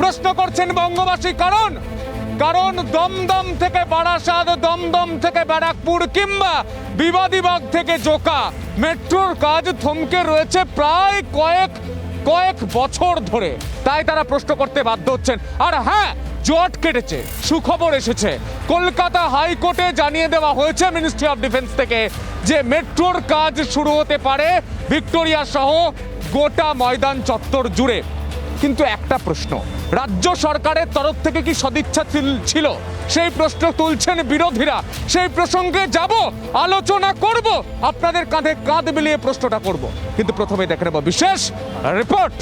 প্রশ্ন করছেন বঙ্গবাসী। কারণ কারণ দমদম থেকে বারাসাত, দমদম থেকে ব্যারাকপুর কিংবা বিবাদীবাগ থেকে জোকা মেট্রোর কাজ থমকে রয়েছে প্রায় কয়েক বছর ধরে। তাই তারা প্রশ্ন করতে বাধ্য হচ্ছেন। আর হ্যাঁ, জট কেটেছে, সুখবর এসেছে। কলকাতা হাইকোর্টে জানিয়ে দেওয়া হয়েছে মিনিস্ট্রি অফ ডিফেন্স থেকে যে মেট্রোর কাজ শুরু হতে পারে ভিক্টোরিয়া সহ গোটা ময়দান চত্বর জুড়ে। কিন্তু একটা প্রশ্ন, রাজ্য সরকারের তরফ থেকে কি সদিচ্ছা ছিল? সেই প্রশ্ন তুলছেন বিরোধীরা। সেই প্রসঙ্গে যাব, আলোচনা করব, আপনাদের কাঁধে কাঁধ মিলিয়ে প্রশ্নটা করব। কিন্তু প্রথমে দেখে নেব বিশেষ রিপোর্ট।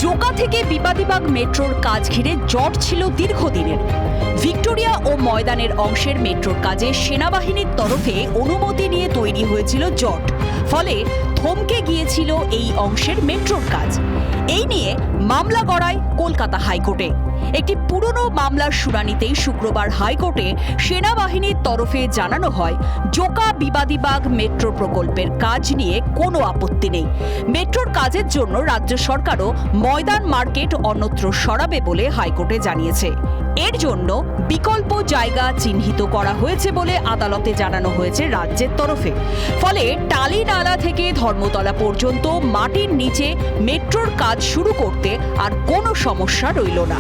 জোকা থেকে বিবাদীবাগ মেট্রোর কাজ ঘিরে জট ছিল দীর্ঘদিনের। ভিক্টোরিয়া ও ময়দানের অংশের মেট্রোর কাজে সেনাবাহিনীর তরফে অনুমতি নিয়ে তৈরি হয়েছিল জট, ফলে থমকে গিয়েছিল এই অংশের মেট্রোর কাজ। এই নিয়ে মামলা গড়ায় কলকাতা হাইকোর্টে। একটি পুরনো মামলার শুনানিতেই শুক্রবার হাইকোর্টে সেনাবাহিনীর তরফে জানানো হয় জোকা বিবাদীবাগ মেট্রো প্রকল্পের কাজ নিয়ে কোনো আপত্তি নেই। মেট্রোর কাজের জন্য রাজ্য সরকারও ময়দান মার্কেট অন্যত্র সরাবে বলে হাইকোর্টে জানিয়েছে। এর জন্য বিকল্প জায়গা চিহ্নিত করা হয়েছে বলে আদালতে জানানো হয়েছে রাজ্যের তরফে। ফলে টালিনালা থেকে ধর্মতলা পর্যন্ত মাটির নিচে মেট্রোর কাজ শুরু করতে আর কোনো সমস্যা রইল না।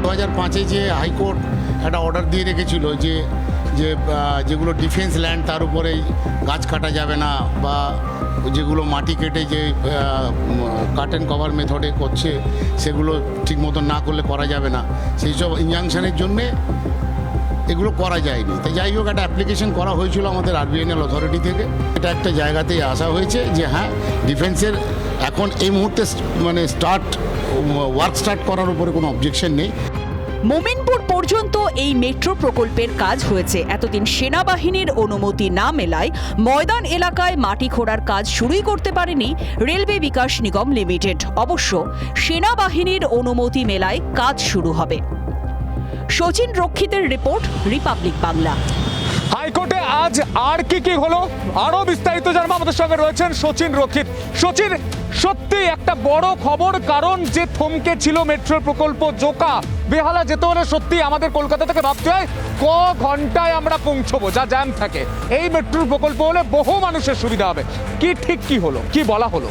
2005-এ যে হাইকোর্ট একটা অর্ডার দিয়ে রেখেছিল যে যেগুলো ডিফেন্স ল্যান্ড তার উপরেই গাছ কাটা যাবে না, বা যেগুলো মাটি কেটে যে কাট অ্যান্ড কভার মেথডে করছে সেগুলো ঠিক মতো না করলে করা যাবে না, সেই সব ইনজাংশনের জন্যে এগুলো করা যায়নি। তাই যাই হোক, একটা অ্যাপ্লিকেশন করা হয়েছিল আমাদের আরবিআইএনএল অথরিটি থেকে। এটা একটা জায়গাতেই আসা হয়েছে যে হ্যাঁ, ডিফেন্সের এখন এই মুহূর্তে ওয়ার্ক স্টার্ট করার উপরে কোনো অবজেকশন নেই। মোমিনপুর পর্যন্ত এই মেট্রো প্রকল্পের কাজ হয়েছে। এতদিন সেনাবাহিনীর অনুমতি না মেলায় ময়দান এলাকায় মাটি খোঁড়ার কাজ শুরুই করতে পারেনি রেলওয়ে বিকাশ নিগম লিমিটেড। অবশ্য সেনাবাহিনীর অনুমতি মেলায় কাজ শুরু হবে। শচীন রক্ষিতের রিপোর্ট, রিপাবলিক বাংলা। হাইকোর্টে আজ আর কি হলো আরো বিস্তারিত জানবো। আমাদের সঙ্গে রয়েছেন শচীন রক্ষিত। শচীন, সত্যি একটা বড় খবর, কারণ যে থমকে ছিল মেট্রো প্রকল্প জোকা বেহালা যেতে হলে সত্যি আমাদের কলকাতা থেকে ভাবতে হয় ক ঘন্টায় আমরা পৌঁছবো, যা জ্যাম থাকে। এই মেট্রো প্রকল্প হলে বহু মানুষের সুবিধা হবে। কি হলো, কি বলা হলো?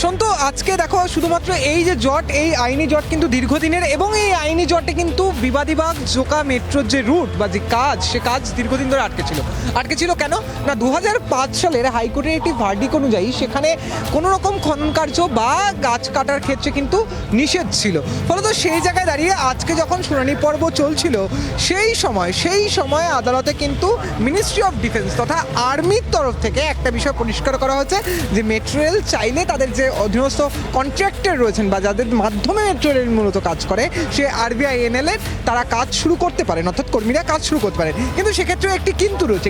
সন্তু, আজকে দেখো, শুধুমাত্র এই যে জট, এই আইনি জট কিন্তু দীর্ঘদিনের, এবং এই আইনি জটে কিন্তু বিবাদীবাগ জোকা মেট্রোর যে রুট বা যে কাজ, সে কাজ দীর্ঘদিন ধরে আটকে ছিল কেন না 2005 সালের হাইকোর্টের একটি ভার্ডিক অনুযায়ী সেখানে কোনো রকম খনন কার্য বা গাছ কাটার ক্ষেত্রে কিন্তু নিষেধ ছিল। ফলত সেই জায়গায় দাঁড়িয়ে আজকে যখন শুনানি পর্ব চলছিল সেই সময় আদালতে কিন্তু মিনিস্ট্রি অফ ডিফেন্স তথা আর্মির তরফ থেকে একটা বিষয় পরিষ্কার করা হয়েছে যে মেট্রো রেল চাইলে তাদের যে অধীনস্থ কন্ট্রাক্টর রয়েছেন বা যাদের মাধ্যমে মেট্রো রেল মূলত কাজ করে, সে আরবিআইএনএল এর তারা কাজ শুরু করতে পারেন, অর্থাৎ কর্মীরা কাজ শুরু করতে পারেন। কিন্তু সেক্ষেত্রে একটি কিন্তু রয়েছে।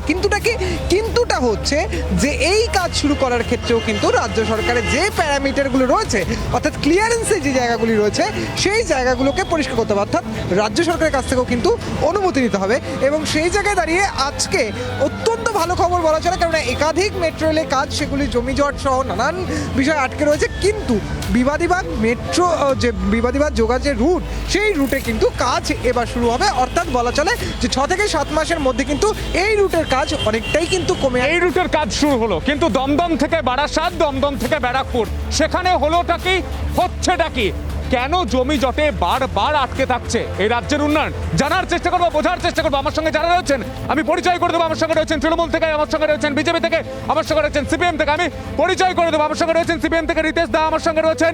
কিন্তুটা হচ্ছে যে এই কাজ শুরু করার ক্ষেত্রেও কিন্তু রাজ্য সরকারের যে প্যারামিটারগুলো রয়েছে, অর্থাৎ ক্লিয়ারেন্সের যে জায়গাগুলি রয়েছে, সেই জায়গাগুলোকে পরিষ্কার করতে হবে, অর্থাৎ রাজ্য সরকারের কাছ থেকেও কিন্তু অনুমতি নিতে হবে। এবং সেই জায়গায় দাঁড়িয়ে আজকে অত্যন্ত ভালো খবর বলা চলে, কারণ একাধিক মেট্রো রেলের কাজ, সেগুলি জমিজট সহ নানান বিষয় আটকে রয়েছে। কিন্তু বিবাদীবাগ মেট্রো যে বিবাদীবাগ যোগাযোগের রুট, সেই রুটে কিন্তু কাজ এবার শুরু হবে। অর্থাৎ বলা চলে যে 6 থেকে 7 মাসের মধ্যে কিন্তু এই রুটের কাজ অনেকটাই কিন্তু কমে। এই রুটের কাজ শুরু হলো, কিন্তু দমদম থেকে বারাসাত, দমদম থেকে ব্যারাকপুর, সেখানে হলোটা কি, হচ্ছেটা কি? কেন জমি জটে বারবার আটকে থাকছে এই রাজ্যের উন্নয়ন? জানার চেষ্টা করবো, বোঝার চেষ্টা করবো। আমার সঙ্গে যারা রয়েছেন আমি পরিচয় করে দেবো। আমার সঙ্গে রয়েছেন তৃণমূল থেকে, আমার সঙ্গে রয়েছেন বিজেপি থেকে, আমার সঙ্গে রয়েছেন সিপিএম থেকে, আমি পরিচয় করে দেবো। আমার সঙ্গে রয়েছেন সিপিএম থেকে রিতেশ দা, আমার সঙ্গে রয়েছেন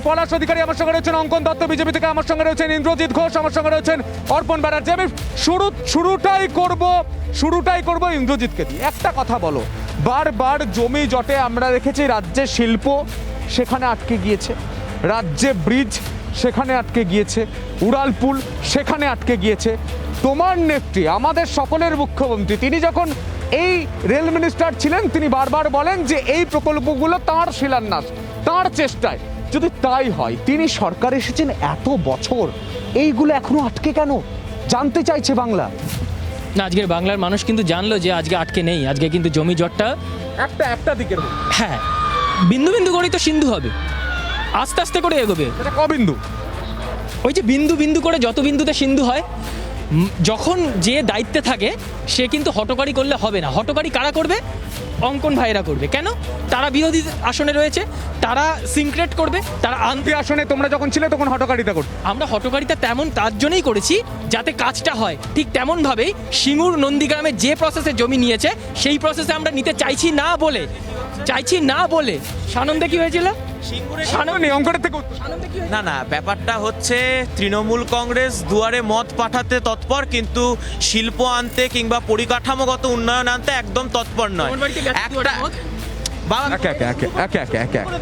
পলাশ অধিকারী, আমার সঙ্গে রয়েছেন অঙ্কন দত্ত বিজেপি থেকে, আমার সঙ্গে রয়েছেন ইন্দ্রজিৎ ঘোষ, আমার সঙ্গে রয়েছেন অর্পণ ব্যানার্জি। আমি শুরুটাই করবো ইন্দ্রজিৎকে দিয়ে। একটা কথা বলো, বারবার জমি জটে আমরা দেখেছি রাজ্যে শিল্প সেখানে আটকে গিয়েছে, রাজ্যে ব্রিজ সেখানে আটকে গিয়েছে, উড়ালপুল সেখানে আটকে গিয়েছে। তোমার নেত্রী, আমাদের সকলের মুখ্যমন্ত্রী, তিনি যখন এই রেল মিনিস্টার ছিলেন, তিনি বারবার বলেন যে এই প্রকল্পগুলো তাঁর শিলান্যাস, তাঁর চেষ্টায়। যদি তাই হয়, তিনি সরকার এসেছেন এত বছর, এইগুলো এখনো আটকে কেন? জানতে চাইছে বাংলা। না, আজকের বাংলার মানুষ কিন্তু জানলো যে আজকে আটকে নেই, আজকে কিন্তু জমি জটটা একটা দিকের মধ্যে। হ্যাঁ বিন্দু বিন্দু করেই তো সিন্ধু হবে, আস্তে আস্তে করে এগোবে। এটা কবিন্দু? ওই যে বিন্দু বিন্দু করে যত বিন্দুতে সিন্ধু হয়, যখন যে দায়িত্বে থাকে সে কিন্তু হটকারি করলে হবে না। হটকারি কারা করবে? অঙ্কন ভাইরা করবে। কেন? তারা বিরোধী আসনে রয়েছে, তারা সিনক্রেট করবে, তারা আন্তি আসনে তোমরা যখন ছিলে তখন হটকারিতা করতে। আমরা হটকারিতা তেমন তার জন্যই করেছি যাতে কাজটা হয়। ঠিক তেমনভাবেই সিঙ্গুর নন্দীগ্রামে যে প্রসেসে জমি নিয়েছে সেই প্রসেসে আমরা নিতে চাইছি না বলে সানন্দে কি হয়েছিল? সামনে অঙ্কনের থেকে উত্তর। না না, ব্যাপারটা হচ্ছে তৃণমূল কংগ্রেস দুয়ারে মদ পাঠাতে তৎপর, কিন্তু শিল্প আনতে কিংবা পরিকাঠামোগত উন্নয়ন আনতে একদম তৎপর নয়। তোমার বাড়িতে গেছে একটা দুয়ারে মদ? বাবা,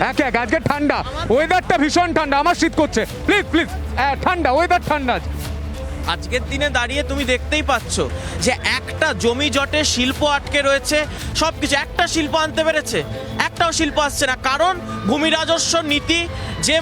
একে আজকে ঠান্ডা, ওয়েদারটা ভীষণ ঠান্ডা, আমার শীত করছে। প্লিজ ঠান্ডা, ওয়েদার ঠান্ডা। আজকের দিনে দাঁড়িয়ে তুমি দেখতেই পাচ্ছ যে একটা জমি জটে শিল্প আটকে রয়েছে, সব কিছু। একটা শিল্প আনতে পেরেছে? একটাও শিল্প আসছে না। কারণ ভূমি রাজস্ব নীতি, যে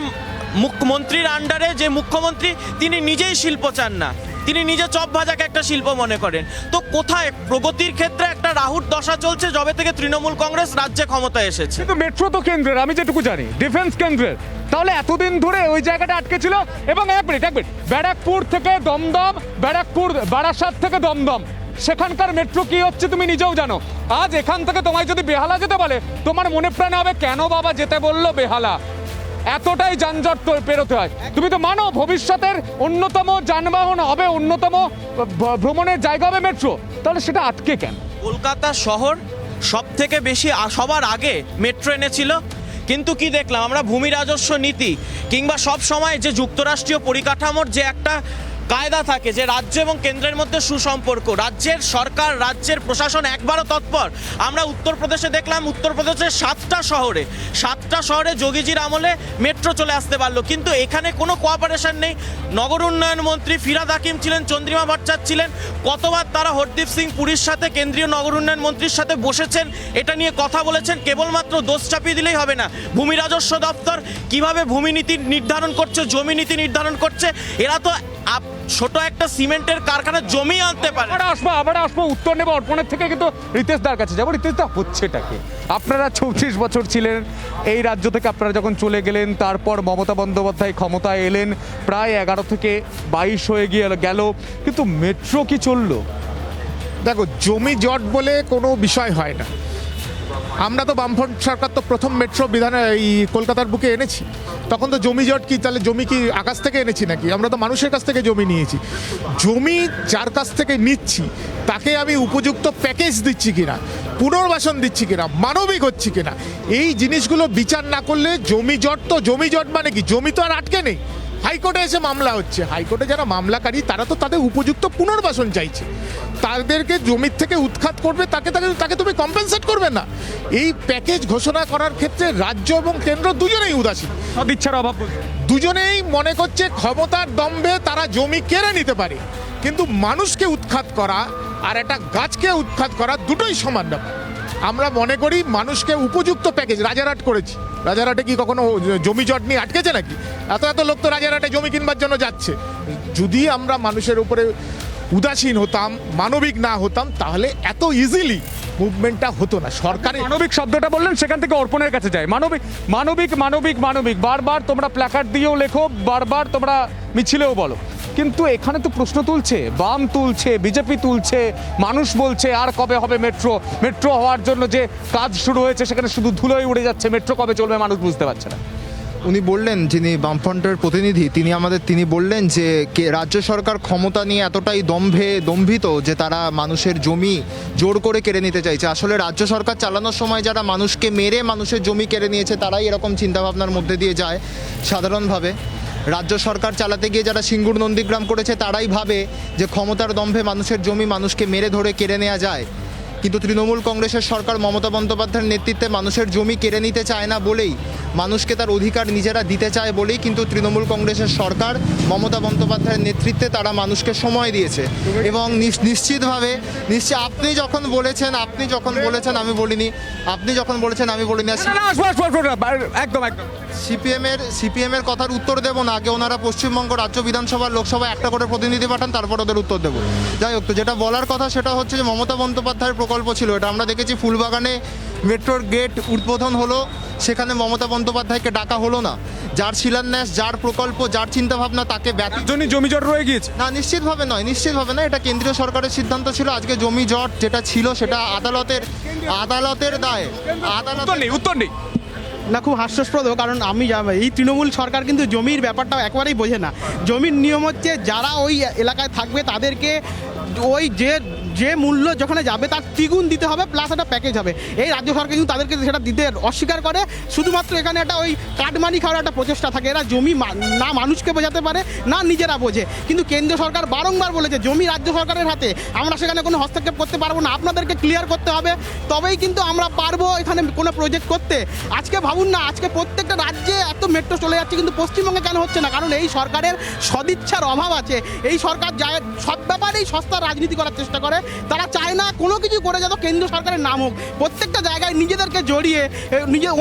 মুখ্যমন্ত্রীর আন্ডারে যে মুখ্যমন্ত্রী, তিনি নিজেই শিল্প চান না, তিনি নিজে চপ ভাজাকে একটা শিল্প মনে করেন। তো কোথায় প্রগতির ক্ষেত্রে একটা রাহুর দশা চলছে যবে থেকে তৃণমূল কংগ্রেস রাজ্যে ক্ষমতায় এসেছে। কিন্তু মেট্রো তো কেন্দ্রের, আমি যেটুকু জানি ডিফেন্স কেন্দ্রের, তাহলে এতদিন ধরে ওই জায়গাটা আটকে ছিল। এবং এক মিনিট, ব্যারাকপুর থেকে দমদম, ব্যারাকপুর বারাসাত থেকে দমদম, সেখানকার মেট্রো কি হচ্ছে তুমি নিজেও জানো। আজ এখান থেকে তোমায় যদি বেহালা যেতে বলে, তোমার মনে প্রাণে হবে কেন বাবা যেতে বললো বেহালা, এতটাই যানজট তো পেরোতে হয়। তুমি তো মানো ভবিষ্যতের অন্যতম যানবাহন হবে, অন্যতম ভ্রমণের জায়গা হবে মেট্রো, তাহলে সেটা আটকে কেন? কলকাতা শহর সব থেকে বেশি সবার আগে মেট্রো এনেছিল, কিন্তু কি দেখলাম আমরা? ভূমি রাজস্ব নীতি কিংবা সব সময় যে যুক্তরাষ্ট্রীয় পরিকাঠামোর যে একটা কায়দা থাকে যে রাজ্য এবং কেন্দ্রের মধ্যে সুসম্পর্ক, রাজ্যের সরকার, রাজ্যের প্রশাসন একবারও তৎপর। আমরা উত্তরপ্রদেশে দেখলাম, উত্তরপ্রদেশের 7টা শহরে যোগীজির আমলে মেট্রো চলে আসতে পারলো, কিন্তু এখানে কোনো কোঅপারেশন নেই। নগর উন্নয়ন মন্ত্রী ফিরাদ হাকিম ছিলেন, চন্দ্রিমা ভট্টাচার্য ছিলেন, কতবার তারা হরদীপ সিং পুরীর সাথে, কেন্দ্রীয় নগর উন্নয়ন মন্ত্রীর সাথে বসেছেন, এটা নিয়ে কথা বলেছেন। কেবলমাত্র দোষ চাপিয়ে দিলেই হবে না। ভূমি রাজস্ব দপ্তর কিভাবে ভূমি নীতি নির্ধারণ করছে, জমি নীতি নির্ধারণ করছে, এরা তো ছোট একটা সিমেন্টের কারখানার জমি আনতে পারে। আবার আসবো উত্তর নেব অর্পণের থেকে, কিন্তু রিতেশ দার কাছে যাবো। রিতেশ দা, হচ্ছেটাকে? আপনারা 34 বছর ছিলেন এই রাজ্য থেকে, আপনারা যখন চলে গেলেন, তারপর মমতা বন্দ্যোপাধ্যায় ক্ষমতায় এলেন, প্রায় 11 থেকে 22 হয়ে গেল, কিন্তু মেট্রো কি চললো? দেখো, জমি জট বলে কোনো বিষয় হয় না। আমরা তো বামফ্রন্ট সরকার তো প্রথম মেট্রো বিধানে এই কলকাতার বুকে এনেছি, তখন তো জমি জট কি? তাহলে জমি কি আকাশ থেকে এনেছি নাকি? আমরা তো মানুষের কাছ থেকে জমি নিয়েছি। জমি যার কাছ থেকে নিচ্ছি তাকে আমি উপযুক্ত প্যাকেজ দিচ্ছি কিনা, পুনর্বাসন দিচ্ছি কিনা, মানবিক হচ্ছি কিনা, এই জিনিসগুলো বিচার না করলে জমি জট মানে কি? জমি তো আর আটকে নেই, হাইকোর্টে এসে মামলা হচ্ছে। হাইকোর্টে যারা মামলাকারী তারা তো তাদের উপযুক্ত পুনর্বাসন চাইছে। তাদেরকে জমির থেকে উৎখাত করবে, তাকে তুমি কম্পেনসেট করবে না। এই প্যাকেজ ঘোষণা করার ক্ষেত্রে রাজ্য এবং কেন্দ্র দুজনেই উদাসীন। সদিচ্ছার অভাব। দুজনেই মনে করছে ক্ষমতার দম্ভে তারা জমি কেড়ে নিতে পারে, কিন্তু মানুষকে উৎখাত করা আর একটা গাছকে উৎখাত করা দুটোই সমান ব্যাপার। আমরা মনে করি মানুষকে উপযুক্ত প্যাকেজ, রাজারহাট করেছি, রাজারহাটে কি কখনো জমি জট নিয়ে আটকেছে নাকি? এত লোক তো রাজারহাটে জমি কিনবার জন্য যাচ্ছে। যদি আমরা মানুষের উপরে উদাসীন হতাম, মানবিক না হতাম, তাহলে এত ইজিলি মুভমেন্টটা হতো না। সরকারের মানবিক শব্দটা বললেন, সেখান থেকে অর্পণের কাছে যায়। মানবিক বারবার তোমরা প্ল্যাকার্ড দিয়েও লেখো, বারবার তোমরা মিছিলেও বলো, কিন্তু এখানে তো প্রশ্ন তুলছে, বাম তুলছে, বিজেপি তুলছে, মানুষ বলছে আর কবে হবে মেট্রো হওয়ার জন্য যে কাজ শুরু হয়েছে সেখানে শুধু ধুলোই উড়ে যাচ্ছে, মেট্রো কবে চলবে মানুষ বুঝতে পারছে না। উনি বললেন, যিনি বামফ্রন্টের প্রতিনিধি, তিনি বললেন যে রাজ্য সরকার ক্ষমতা নিয়ে এতটাই দম্ভিত যে তারা মানুষের জমি জোর করে কেড়ে নিতে চাইছে। আসলে রাজ্য সরকার চালানোর সময় যারা মানুষকে মেরে মানুষের জমি কেড়ে নিয়েছে তারাই এরকম চিন্তাভাবনার মধ্যে দিয়ে যায় সাধারণভাবে। রাজ্য সরকার চালাতে গিয়ে যারা সিঙ্গুর নন্দীগ্রাম করেছে তারাই ভাবে যে ক্ষমতার দম্ভে মানুষের জমি মানুষকে মেরে ধরে কেড়ে নেওয়া যায়, কিন্তু তৃণমূল কংগ্রেসের সরকার মমতা বন্দ্যোপাধ্যায়ের নেতৃত্বে মানুষের জমি কেড়ে নিতে চায় না বলেই মানুষকে তার অধিকার নিজেরা দিতে চায় বলেই কিন্তু তৃণমূল কংগ্রেসের সরকার মমতা বন্দ্যোপাধ্যায়ের নেতৃত্বে তারা মানুষকে সময় দিয়েছে এবং নিশ্চিতভাবে আপনি যখন বলেছেন আমি বলিনি, আপনি যখন বলেছেন আমি বলিনি। একদম একদম সিপিএমের কথার উত্তর দেবো না, আগে ওনারা পশ্চিমবঙ্গ রাজ্য বিধানসভার লোকসভায় একটা করে প্রতিনিধি পাঠান, তারপর ওদের উত্তর দেবো। যাই হোক, তো যেটা বলার কথা সেটা হচ্ছে যে মমতা বন্দ্যোপাধ্যায়ের প্রকল্প ছিল এটা। আমরা দেখেছি ফুলবাগানে মেট্রোর গেট উদ্বোধন হলো, সেখানে মমতা বন্দ্যোপাধ্যায়কে ডাকা হলো না। যার শিলান্যাস, যার প্রকল্প, যার চিন্তাভাবনা তাকে জমি জট রয়ে গিয়েছে। না, নিশ্চিতভাবে নয়, এটা কেন্দ্রীয় সরকারের সিদ্ধান্ত ছিল। আজকে জমি জট যেটা ছিল সেটা আদালতের দায়। উত্তর নেই না, খুব হাস্যাস্পদ, কারণ এই তৃণমূল সরকার কিন্তু জমির ব্যাপারটা একেবারেই বোঝে না। জমির নিয়ম হচ্ছে যারা ওই এলাকায় থাকবে তাদেরকে ওই যে মূল্য যেখানে যাবে তার দ্বিগুণ দিতে হবে, প্লাস একটা প্যাকেজ হবে। এই রাজ্য সরকার কিন্তু তাদেরকে সেটা দিতে অস্বীকার করে। শুধুমাত্র এখানে একটা ওই কাটমানি খাওয়ার একটা প্রচেষ্টা থাকে। এরা জমি না মানুষকে বোঝাতে পারে, না নিজেরা বোঝে। কিন্তু কেন্দ্রীয় সরকার বারংবার বলেছে জমি রাজ্য সরকারের হাতে, আমরা সেখানে কোনো হস্তক্ষেপ করতে পারবো না, আপনাদেরকে ক্লিয়ার করতে হবে, তবেই কিন্তু আমরা পারবো এখানে কোনো প্রজেক্ট করতে। আজকে ভাবুন না, আজকে প্রত্যেকটা রাজ্যে এত মেট্রো চলে যাচ্ছে, কিন্তু পশ্চিমবঙ্গে কেন হচ্ছে না? কারণ এই সরকারের সদিচ্ছার অভাব আছে। এই সরকার সব ব্যাপারেই সস্তা রাজনীতি করার চেষ্টা করে। তারা চায় না কোনো কিছু করে যাতে কেন্দ্র সরকারের নাম হোক। প্রত্যেকটা জায়গায় নিজেদেরকে জড়িয়ে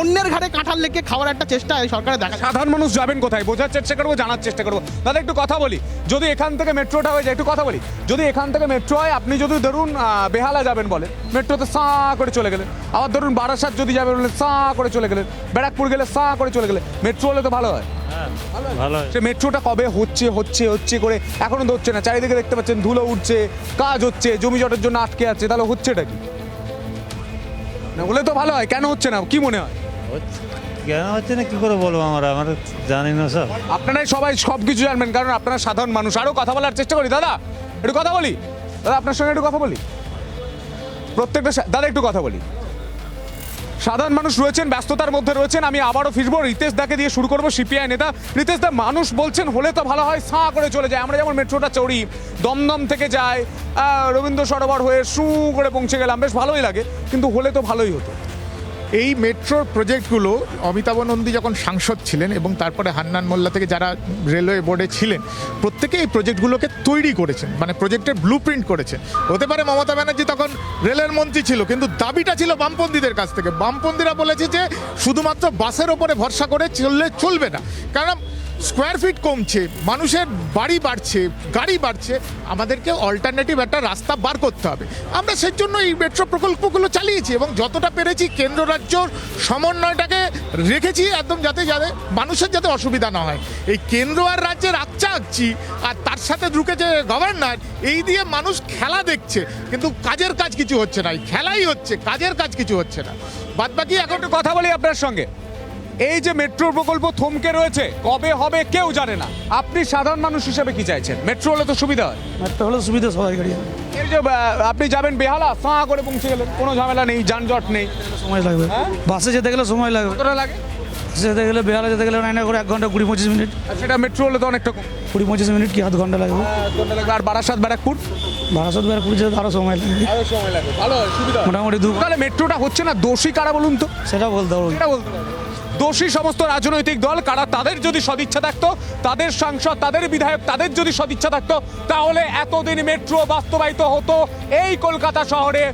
অন্যের ঘাড়ে কাঁঠাল লেকে খাওয়ার একটা চেষ্টা এই সরকারের দেখা। সাধারণ মানুষ যাবেন কোথায় বোঝার চেষ্টা করবো, জানার চেষ্টা করবো। দাদা একটু কথা বলি, যদি এখান থেকে মেট্রোটা হয়ে যায়, একটু কথা বলি, যদি এখান থেকে মেট্রো হয়, আপনি যদি ধরুন বেহালা যাবেন বলে মেট্রোতে সাঁ করে চলে গেলেন, আবার ধরুন বারাসাত যদি যাবেন বলে সাঁ করে চলে গেলেন, ব্যারাকপুর গেলে সাঁ করে চলে গেলেন, মেট্রো হলে তো ভালো হয়। ভালো সে মেট্রোটা কবে হচ্ছে করে এখনো তো হচ্ছে না। চারিদিকে দেখতে পাচ্ছেন ধুলো উঠছে, কাজ হচ্ছে, জমি জটের জন্য আটকে আছে, তাহলে হচ্ছেটা কি না? হলে তো ভালো হয়, কেন হচ্ছে না কি মনে হয়? কেন হচ্ছে না কি করে বলবো, আমরা জানি না সব। আপনারাই সবাই সব কিছু জানবেন, কারণ আপনারা সাধারণ মানুষ। আরো কথা বলার চেষ্টা করি। দাদা একটু কথা বলি, দাদা আপনার সঙ্গে একটু কথা বলি, প্রত্যেকটা দাদা একটু কথা বলি। সাধারণ মানুষ রয়েছেন, ব্যস্ততার মধ্যে রয়েছেন। আমি আবারও ফিরবো রিতেশ দাকে দিয়ে শুরু করবো, সিপিআই নেতা। রিতেশ দা, মানুষ বলছেন হলে তো ভালো হয়, সাঁ করে চলে যায়। আমরা যেমন মেট্রোটা চড়ি, দমদম থেকে যায়, রবীন্দ্র সরোবর হয়ে শু করে পৌঁছে গেলাম, বেশ ভালোই লাগে, কিন্তু হলে তো ভালোই হতো। এই মেট্রোর প্রজেক্টগুলো অমিতাভ নন্দী যখন সাংসদ ছিলেন এবং তারপরে হান্নান মোল্লা থেকে যারা রেলওয়ে বোর্ডে ছিলেন, প্রত্যেকে এই প্রজেক্টগুলোকে তৈরি করেছেন, মানে প্রজেক্টের ব্লু প্রিন্ট করেছেন। হতে পারে মমতা ব্যানার্জি তখন রেলের মন্ত্রী ছিল, কিন্তু দাবিটা ছিল বামপন্থীদের কাছ থেকে। বামপন্থীরা বলেছে যে শুধুমাত্র বাসের ওপরে ভরসা করে চলবে না, কারণ স্কোয়ার ফিট কমছে, মানুষের বাড়ি বাড়ছে, গাড়ি বাড়ছে, আমাদেরকে অল্টারনেটিভ একটা রাস্তা বার করতে হবে। আমরা সেই জন্য এই মেট্রো প্রকল্পগুলো চালিয়েছি এবং যতটা পেরেছি কেন্দ্র রাজ্যর সমন্বয়টাকে রেখেছি একদম, যাতে মানুষের যাতে অসুবিধা না হয়। এই কেন্দ্র আর রাজ্যের আঁকছি আর তার সাথে ঢুকে যে গভর্নর, এই দিয়ে মানুষ খেলা দেখছে, কিন্তু কাজের কাজ কিছু হচ্ছে না। খেলাই হচ্ছে, কাজের কাজ কিছু হচ্ছে না। বাদ বাকি এখন একটু কথা বলি আপনার সঙ্গে। এই যে মেট্রো প্রকল্প থমকে রয়েছে, কবে হবে কেউ জানে না। আপনি সাধারণ মানুষ হিসেবে কি চাইছেন? মেট্রো হলে তো সুবিধা হয়। মেট্রো হলে সুবিধা সবাই গাড়ি। এই যে আপনি যাবেন বেহালা, সাঁ করে পৌঁছে গেলেন, কোনো ঝামেলা নেই, যানজট নেই। সময় লাগবে, বাসে যেতে গেলে সময় লাগবে। কতটা লাগে? যেতে গেলে বেহালা যেতে গেলে না করে 1 ঘন্টা 20-25 মিনিট। আর সেটা মেট্রো হলে তো অনেকটা কম, 20-25 মিনিট কি 1/2 ঘন্টা লাগবে। আর বারাসাত ব্যারাকপুর ব্যারাকপুর যেতে আরও সময় লাগবে। ভালো হয়, সুবিধা হয়। মোটামুটি তাহলে মেট্রোটা হচ্ছে না, দোষী কারা বলুন তো? সেটা বলতে হবে। সেটা বলতে হবে। দোষী সমস্ত রাজনৈতিক দল, কারা তাদের যদি সদিচ্ছা থাকতো, তাদের সাংসদ, তাদের বিধায়ক, তাদের যদি সদিচ্ছা থাকতো, তাহলে এতদিন মেট্রো বাস্তবায়িত হতো। এই কলকাতা শহরে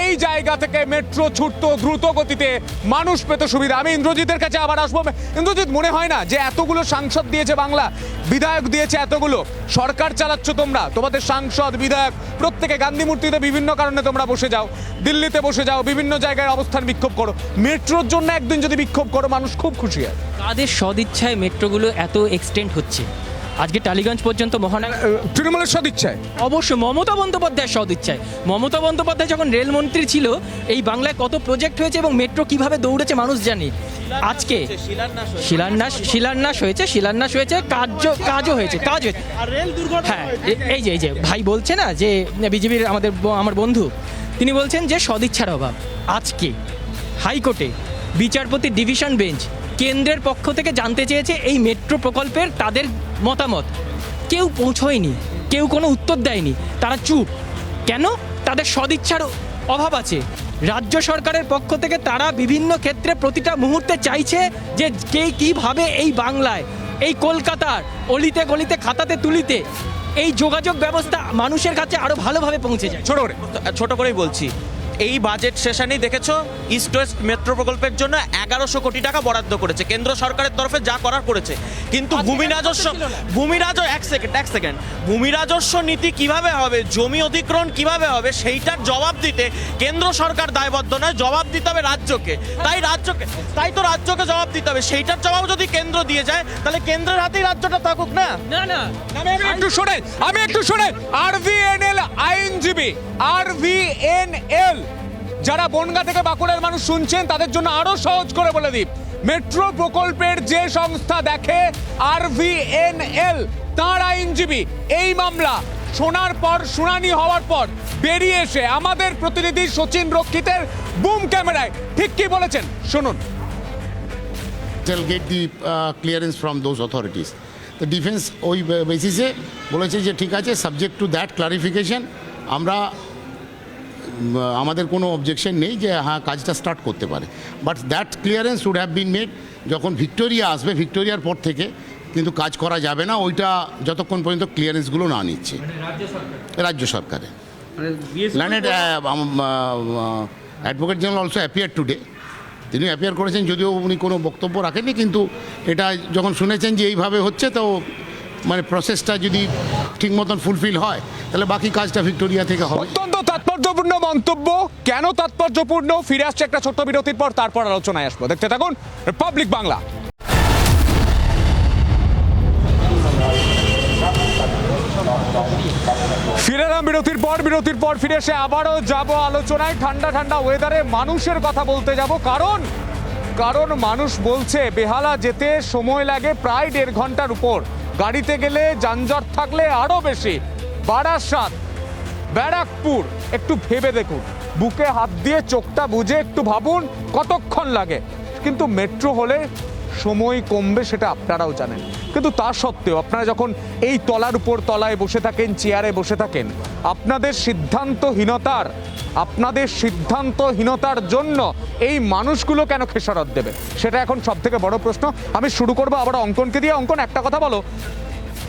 এই জায়গা থেকে মেট্রো ছুটতো দ্রুত গতিতে, মানুষ পেত সুবিধা। আমি ইন্দ্রজিতের কাছে আবার আসবো। ইন্দ্রজিৎ, মনে হয় না যে এতগুলো সাংসদ দিয়েছে বাংলা, বিধায়ক দিয়েছে এতগুলো, সরকার চালাচ্ছ তোমরা, তোমাদের সাংসদ বিধায়ক প্রত্যেকে গান্ধী মূর্তিতে বিভিন্ন কারণে তোমরা বসে যাও, দিল্লিতে বসে যাও, বিভিন্ন জায়গায় অবস্থান বিক্ষোভ করো। মেট্রোর জন্য একদিন যদি বিক্ষোভ করো, মানুষ খুব খুশি হয়। তাদের সদিচ্ছায় মেট্রোগুলো এত এক্সটেন্ড হচ্ছে। আজকে টালিগঞ্জ পর্যন্ত মহানগর তৃণমূলের সদিচ্ছায়, অবশ্যই মমতা বন্দ্যোপাধ্যায়ের সদিচ্ছায়। মমতা বন্দ্যোপাধ্যায় যখন রেলমন্ত্রী ছিল, এই বাংলায় কত প্রজেক্ট হয়েছে এবং মেট্রো কিভাবে দৌড়েছে মানুষ জানে। আজকে শিলান্যাস হয়েছে, কাজও হয়েছে। হ্যাঁ, এই যে ভাই বলছে না যে বিজেপির আমার বন্ধু, তিনি বলছেন যে সদিচ্ছার অভাব। আজকে হাইকোর্টে বিচারপতি ডিভিশন বেঞ্চ কেন্দ্রের পক্ষ থেকে জানতে চেয়েছে এই মেট্রো প্রকল্পের তাদের মতামত। কেউ পৌঁছয়নি, কেউ কোনো উত্তর দেয়নি, তারা চুপ। কেন? তাদের সদিচ্ছার অভাব আছে। রাজ্য সরকারের পক্ষ থেকে তারা বিভিন্ন ক্ষেত্রে প্রতিটা মুহূর্তে চাইছে যে কে কীভাবে এই বাংলায়, এই কলকাতার অলিতে গলিতে খাতাতে তুলিতে এই যোগাযোগ ব্যবস্থা মানুষের কাছে আরও ভালোভাবে পৌঁছে যায়। ছোট করেই বলছি, এই বাজেট সেশনেই দেখেছো ইস্ট ওয়েস্ট মেট্রো প্রকল্পের জন্য 1100 কোটি টাকা বরাদ্দ করেছে কেন্দ্র সরকারের তরফে, যা করার করেছে। কিন্তু এক সেকেন্ড ভূমি রাজস্ব নীতি কিভাবে হবে, জমি অধিগ্রহণ কিভাবে হবে, সেইটার জবাব দিতে কেন্দ্র সরকার দায়বদ্ধ নয়, জবাব দিতে হবে রাজ্যকে। তাই তো রাজ্যকে জবাব দিতে হবে। সেইটার জবাব যদি কেন্দ্র দিয়ে যায়, তাহলে কেন্দ্রের হাতেই রাজ্যটা থাকুক না। আমি একটু শুনে RVNL আইনজীবী, RVNL যারা বনগাঁ থেকে বাঁকুড়ার মানুষ শুনছেন তাদের জন্য আরো সহজ করে বলে দিই, মেট্রো প্রকল্পের যে সংস্থা দেখে RVNL, তার আইনজীবী এই মামলা শোনার পর, শুনানি হওয়ার পর বেরিয়ে এসে আমাদের প্রতিনিধি সচিন রক্ষিতের বুম ক্যামেরায় ঠিক কি বলেছেন শুনুন। They'll get the clearance from those authorities. The defense ওই বেসিসে বলেছে যে ঠিক আছে, সাবজেক্ট টু দ্যাট ক্লারিফিকেশন আমরা আমাদের কোনো অবজেকশন নেই যে হ্যাঁ কাজটা স্টার্ট করতে পারে। But that clearance would have been made যখন ভিক্টোরিয়া আসবে, ভিক্টোরিয়ার পর থেকে কিন্তু কাজ করা যাবে না ওইটা যতক্ষণ পর্যন্ত ক্লিয়ারেন্সগুলো না নিচ্ছে রাজ্য সরকারে। Landed advocate general also appear today, তিনি অ্যাপিয়ার করেছেন, যদিও উনি কোনো বক্তব্য রাখেননি, কিন্তু এটা যখন শুনেছেন যে এইভাবে হচ্ছে, তো মানে প্রসেসটা যদি ঠিক মতন ফুলফিল হয় তাহলে বাকি কাজটা ভিক্টোরিয়া থেকে হবে। অত্যন্ত তাৎপর্যপূর্ণ মন্তব্য। কেন তাৎপর্যপূর্ণ, ফিরে আসছে একটা ছোট্ট বিরতির পর, তারপর আলোচনায় আসবো। দেখতে থাকুন রিপাবলিক বাংলা। ফিরে এলাম বিরতির পর ফিরে এসে আবারও যাব আলোচনায়। ঠান্ডা ঠান্ডা ওয়েদারে মানুষের কথা বলতে যাব, কারণ মানুষ বলছে বেহালা যেতে সময় লাগে প্রায় 1.5 ঘন্টার উপর, গাড়িতে গেলে যানজট থাকলে আরো বেশি। বারাসাত, ব্যারাকপুর, একটু ভেবে দেখুন, বুকে হাত দিয়ে চোখটা বুঝে একটু ভাবুন কতক্ষণ লাগে। কিন্তু মেট্রো হলে সময় কমবে, সেটা আপনারাও জানেন। কিন্তু তা সত্ত্বেও আপনারা যখন এই তলার উপর তলায় বসে থাকেন, চেয়ারে বসে থাকেন, আপনাদের সিদ্ধান্তহীনতার জন্য এই মানুষগুলো কেন খেসারত দেবে, সেটা এখন সব থেকে বড় প্রশ্ন। আমি শুরু করবো আবার অঙ্কনকে দিয়ে। অঙ্কন, একটা কথা বলো,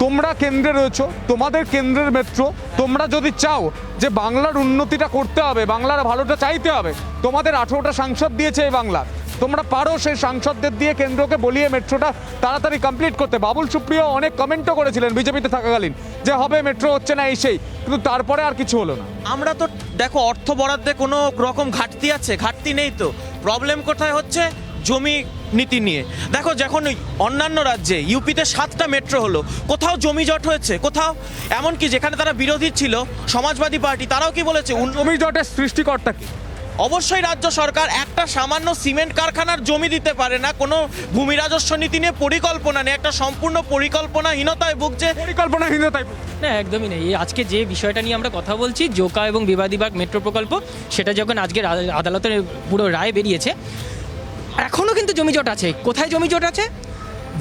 তোমরা কেন্দ্রে রয়েছো, তোমাদের কেন্দ্রের মেট্রো, তোমরা যদি চাও যে বাংলার উন্নতিটা করতে হবে, বাংলার ভালোটা চাইতে হবে, তোমাদের 18টা সাংসদ দিয়েছে এই বাংলা, তোমরা পারো সেই সাংসদদের দিয়ে কেন্দ্রকে বলিয়ে মেট্রোটা তাড়াতাড়ি কমপ্লিট করতে। বাবুল সুপ্রিয় অনেক কমেন্টও করেছিলেন বিজেপিতে থাকাকালীন যে হবে, মেট্রো হচ্ছে না, এই সেই, কিন্তু তারপরে আর কিছু হলো না। আমরা তো দেখো অর্থ বরাদ্দে কোনো রকম ঘাটতি আছে? ঘাটতি নেই তো। প্রবলেম কোথায় হচ্ছে? জমি নীতি নিয়ে। দেখো, যখন অন্যান্য রাজ্যে ইউপিতে 7টা মেট্রো হলো, কোথাও জমি জট হয়েছে? কোথাও? এমনকি যেখানে তারা বিরোধী ছিল, সমাজবাদী পার্টি, তারাও কি বলেছে? জমি জটের সৃষ্টিকর্তা কি? অবশ্যই রাজ্য সরকার। একটা সামান্য সিমেন্ট কারখানার জমি দিতে পারে না, কোনো ভূমি রাজস্ব নীতি নিয়ে পরিকল্পনা নেই, একটা সম্পূর্ণ পরিকল্পনাহীনতায় ভুগছে। না, একদমই নেই। আজকে যে বিষয়টা নিয়ে আমরা কথা বলছি, জোকা এবং বিবাদীবাগ মেট্রো প্রকল্প, সেটা যখন আজকের আদালতের পুরো রায় বেরিয়েছে, এখনও কিন্তু জমিজট আছে। কোথায় জমিজট আছে?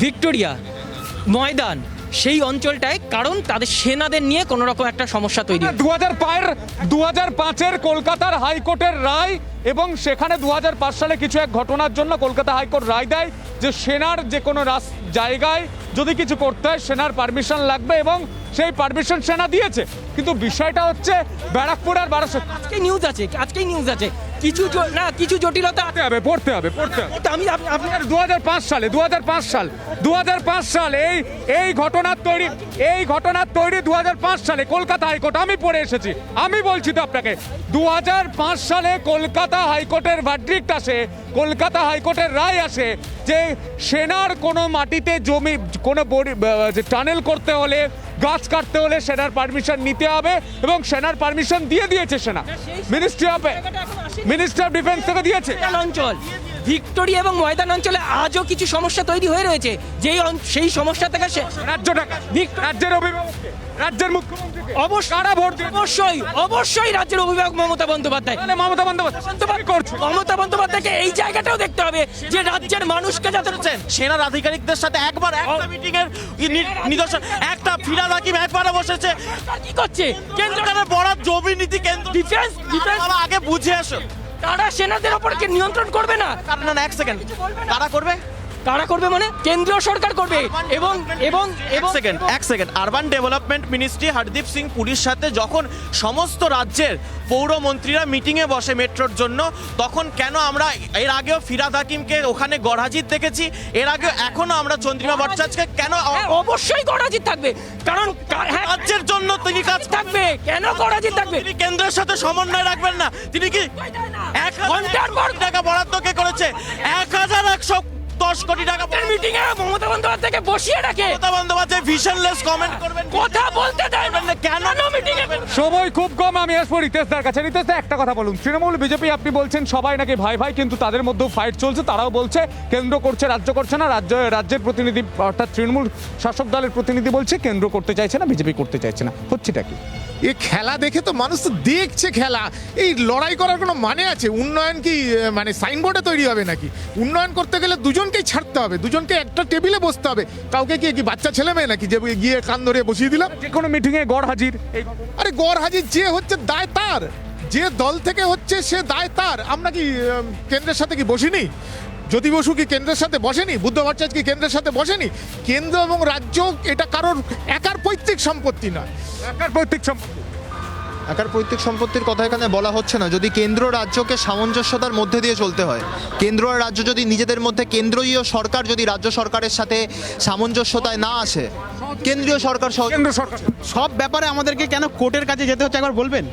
ভিক্টোরিয়া, ময়দান, সেই অঞ্চলটায়, কারণ তাদের সেনাদের নিয়ে কোনো রকম একটা সমস্যা তৈরি। 2005-এর কলকাতার হাইকোর্টের রায়, এবং সেখানে 2005 সালে কিছু এক ঘটনার জন্য কলকাতা হাইকোর্ট রায় দেয় যে সেনার যে কোনো জায়গায় যদি কিছু করতে হয় সেনার পারমিশন লাগবে, এবং সেই পারমিশন সেনা দিয়েছে। কিন্তু বিষয়টা হচ্ছে ব্যারাকপুর আর বারাসাত। আজকেই নিউজ আছে কিছু জটিলতা পড়তে হবে। আমি আপনার 2005 সাল এই ঘটনার তৈরি 2005 সালে কলকাতা হাইকোর্ট, আমি পড়ে এসেছি, আমি বলছি তো আপনাকে, 2005 সালে কলকাতা হাইকোর্টের ভার্ডিক্ট আসে, কলকাতা হাইকোর্টের রায় আসে যে সেনার কোনো মাটিতে জমি, কোনো টানেল করতে হলে, গাছ কাটতে হলে সেনার পারমিশন নিতে হবে, এবং সেনার পারমিশন দিয়েছে সেনা। মিনিস্টার অফ ডিফেন্স থেকে দিয়েছে। অঞ্চল ভিক্টোরিয়া এবং ময়দান অঞ্চলে আজও কিছু সমস্যা তৈরি হয়ে রয়েছে, সেই সমস্যা থেকে রাজ্যের অভিভাবককে, রাজ্যের মুখ্যমন্ত্রীকে অবশ্যই রাজ্যের অভিভাবক মমতা বন্দ্যোপাধ্যায়। মমতা বন্দ্যোপাধ্যায়কে এই জায়গাটাও দেখতে হবে যে রাজ্যের মানুষকে যাতে সেনার আধিকারিকদের সাথে একবার একটা মিটিং এর নিদর্শন, একটা ফিরাদ হাকিম একবার বসেছে, কি করছে? কেন্দ্রের বরাদ জমি নীতি, কেন্দ্র ডিফেন্স আগে বুঝে আসো। তারা সেনাদের ওপর কি নিয়ন্ত্রণ করবে না? না না, এক সেকেন্ড, কারা করবে? কারা করবে মানে কেন্দ্রীয় সরকার করবে। এবং এবং এবং এক second urban development ministry Hardeep Singh পুরীর সাথে যখন সমস্ত রাজ্যের পৌরমন্ত্রীরা মিটিংয়ে বসে মেট্রোর জন্য, তখন কেন আমরা এর আগেও ফিরাদ হাকিমকে ওখানে গড়হাজির দেখেছি, এর আগেও এখনো আমরা চন্দ্রিমা ভট্টাচার্যকে কেন হ্যাঁ, অবশ্যই গড়াজিত থাকবে, কারণ হ্যাঁ, রাজ্যের জন্য তিনি কাজ থাকবে। কেন গড়াজিত থাকবে? তিনি কেন্দ্রের সাথে সমন্বয় রাখবেন না? তিনি কি ঘন্টার পর টাকা বরাদ্দ কে করেছে? 1110 কোটি টাকা মিটিং এ মমতা বন্দ্যোপাধ্যায়কে বসিয়ে রাখে। মমতা বন্দ্যোপাধ্যায় ভিশনলেস কমেন্ট করবেন, কথা বলতে দেবেন না কেন মিটিং এ? সময় খুব কম, আমি আসবো রিতেশদার কাছে। রিতেশদা, একটা কথা বলুন, তৃণমূল বিজেপি আপনি বলছেন সবাই নাকি ভাই ভাই, কিন্তু তাদের মধ্যেও ফাইট চলছে। তারাও বলছে কেন্দ্র করছে, রাজ্য করছে না। রাজ্যের প্রতিনিধি অর্থাৎ তৃণমূল শাসক দলের প্রতিনিধি বলছে কেন্দ্র করতে চাইছে না, বিজেপি করতে চাইছে না। হচ্ছেটা কি? এ খেলা দেখে তো মানুষ তো দেখছে খেলা। এই লড়াই করার কোনো মানে আছে? উন্নয়ন কি মানে সাইনবোর্ডে তৈরি হবে নাকি? উন্নয়ন করতে গেলে দুজনকেই ছাড়তে হবে, দুজনকে একটা টেবিলে বসতে হবে। কাউকে কি বাচ্চা ছেলে মেয়ে নাকি যে গিয়ে কান ধরে বসিয়ে দিলাম? যে কোনো মিটিংয়ে গড় হাজির। আরে গড় হাজির যে হচ্ছে দায় তার, যে দল থেকে হচ্ছে সে দায় তার। আমরা কি কেন্দ্রের সাথে কি বসিনি? জ্যোতি বসু কি কেন্দ্রের সাথে বসেনি? বুদ্ধ ভট্টাচার্য কি কেন্দ্রের সাথে বসেনি? কেন্দ্র এবং রাজ্য এটা কারোর একার পৈতৃক সম্পত্তি নয়। একার পৈতৃক সম্পত্তি, একার পৈতৃক সম্পত্তির কথা এখানে বলা হচ্ছে না। যদি কেন্দ্র রাজ্যকে সামঞ্জস্যতার মধ্যে দিয়ে চলতে হয়, কেন্দ্র আর রাজ্য যদি নিজেদের মধ্যে, কেন্দ্রীয় সরকার যদি রাজ্য সরকারের সাথে সামঞ্জস্যতায় না আসে, কেন্দ্রীয় সরকার কেন্দ্র সরকার সব ব্যাপারে আমাদেরকে কেন কোর্টের কাছে যেতে হচ্ছে একবার বলবেন?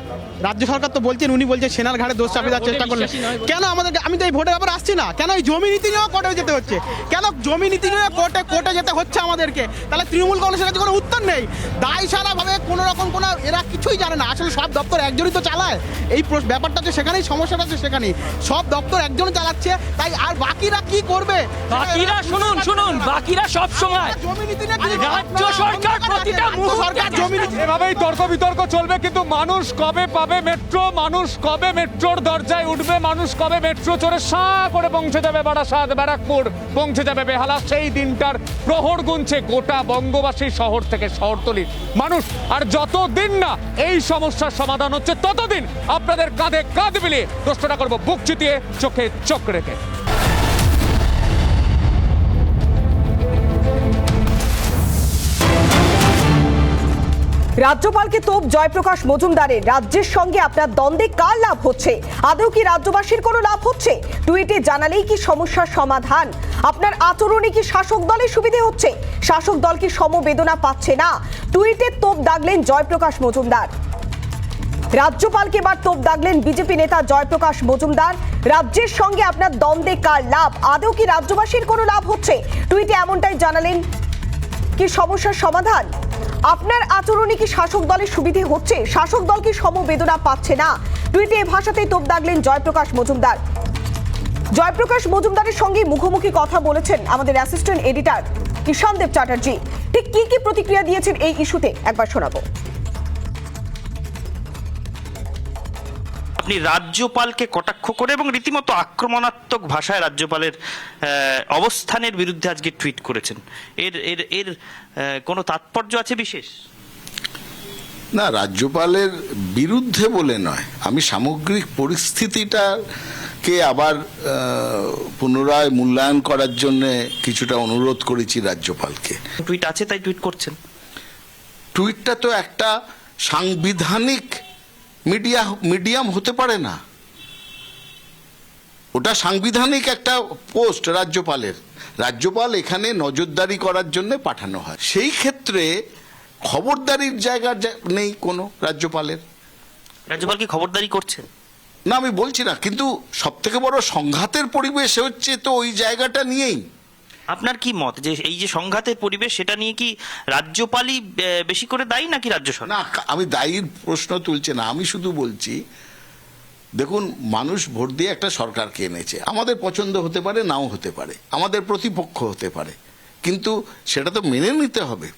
রাজ্য সরকার তো বলছেন, উনি বলছেন সেনার ঘাড়ে দোষ চাপিয়ে দেওয়ার চেষ্টা করলেন। কেন আমাদেরকে, আমি তো এই ভোটের ব্যাপারে আসছি না, কেন এই জমি নীতি নিয়েও কোর্টে যেতে হচ্ছে? কেন জমি নীতি নিয়ে কোর্টে যেতে হচ্ছে আমাদেরকে? তাহলে তৃণমূল কংগ্রেসের কাছে কোনো উত্তর নেই। দায় সারাভাবে কোনো রকম কোনো, এরা কিছুই জানে না। আসলে সব দপ্তর একজনই তো চালায়। এই ব্যাপারটা হচ্ছে সেখানেই, সমস্যাটা হচ্ছে সেখানেই। সব দপ্তর একজন চালাচ্ছে, তাই আর বাকিরা কি করবে? বাকিরা শুনুন, বাকিরা সব সময় জমি নীতি নিয়ে রাজ্য সরকার প্রতিটা সরকার জমি নীতি এভাবেই তর্ক বিতর্ক চলবে, কিন্তু মানুষ কবে পাবে মেট্রো? মানুষ কবে মেট্রোর দরজায় উঠবে? মানুষ কবে মেট্রো চড়ে সাঁ করে পৌঁছে যাবে বারাসাত, ব্যারাকপুর, পৌঁছে যাবে বেহালা? সেই দিনটার প্রহর গুনছে গোটা বঙ্গবাসী, শহর থেকে শহরতলির মানুষ। আর যতদিন না এই সমস্যার সমাধান হচ্ছে, ততদিন আপনাদের কাঁধে কাঁধ মিলিয়ে প্রশ্নটা করবো বুক চিতিয়ে, চোখে চোখ রেখে। রাজ্যপালকে তোপ জয়প্রকাশ মজুমদারের। রাজ্যের সঙ্গে আপনার দ্বন্দ্বে কার লাভ হচ্ছে? আদৌ কি রাজ্যবাসীর কোনো লাভ হচ্ছে? টুইটে জানালেই কি সমস্যার সমাধান? আপনার আচরণে কি শাসক দলের সুবিধে হচ্ছে? শাসক দল কি সমবেদনা পাচ্ছে না? টুইটে তোপ দাগলেন জয়প্রকাশ মজুমদার। রাজ্যপালকে এবার তোপ দাগলেন বিজেপি নেতা জয়প্রকাশ মজুমদার। রাজ্যের সঙ্গে আপনার দ্বন্দ্বে কার লাভ? আদৌ কি রাজ্যবাসীর কোনো লাভ হচ্ছে? টুইটে এমনটাই জানালেন। কি সমস্যার সমাধান? আপনার আচরণে কি শাসক দলের সুবিধে হচ্ছে? শাসক দল কি সমবেদনা পাচ্ছে না? টুইটে এ ভাষাতেই তোপ দাগলেন জয়প্রকাশ মজুমদার। জয়প্রকাশ মজুমদারের সঙ্গে মুখোমুখি কথা বলেছেন আমাদের অ্যাসিস্ট্যান্ট এডিটর কিষানদেব চ্যাটার্জি। ঠিক কি প্রতিক্রিয়া দিয়েছেন এই ইস্যুতে একবার শোনাবো। আপনি রাজ্যপালকে কটাক্ষ করে এবং রীতিমতো আক্রমণাত্মক ভাষায় রাজ্যপালের অবস্থানের বিরুদ্ধে আজকে টুইট করেছেন। এর এর এর কোনো তাৎপর্য আছে বিশেষ? না, রাজ্যপালের বিরুদ্ধে বলে নয়, আমি সামগ্রিক পরিস্থিতিটাকে আবার পুনরায় মূল্যায়ন করার জন্য কিছুটা অনুরোধ করেছি রাজ্যপালকে। টুইট আছে তাই টুইট করছেন? টুইটটা তো একটা সাংবিধানিক মিডিয়াম হতে পারে না, ওটা সাংবিধানিক একটা পোস্ট রাজ্যপালের। রাজ্যপাল এখানে নজরদারি করার জন্য পাঠানো হয়, সেই ক্ষেত্রে খবরদারির জায়গা নেই কোনো রাজ্যপালের। রাজ্যপাল কি খবরদারি করছেন? না, আমি বলছি না, কিন্তু সব থেকে বড় সংঘাতের পরিবেশ হচ্ছে তো ওই জায়গাটা নিয়েই। আপনার কি মত যে এই যে সংঘাতের পরিবেশ, সেটা নিয়ে কি রাজ্যপালই বেশি করে দায়ী নাকি রাজ্য সরকার? না, আমি দায়ীর প্রশ্ন তুলছি না, আমি শুধু বলছি দেখুন, মানুষ ভোট দিয়ে একটা সরকারকে এনেছে। আমাদের পছন্দ হতে পারে, নাও হতে পারে, আমাদের প্রতিপক্ষ হতে পারে, কিন্তু সেটা তো মেনে নিতে হবে।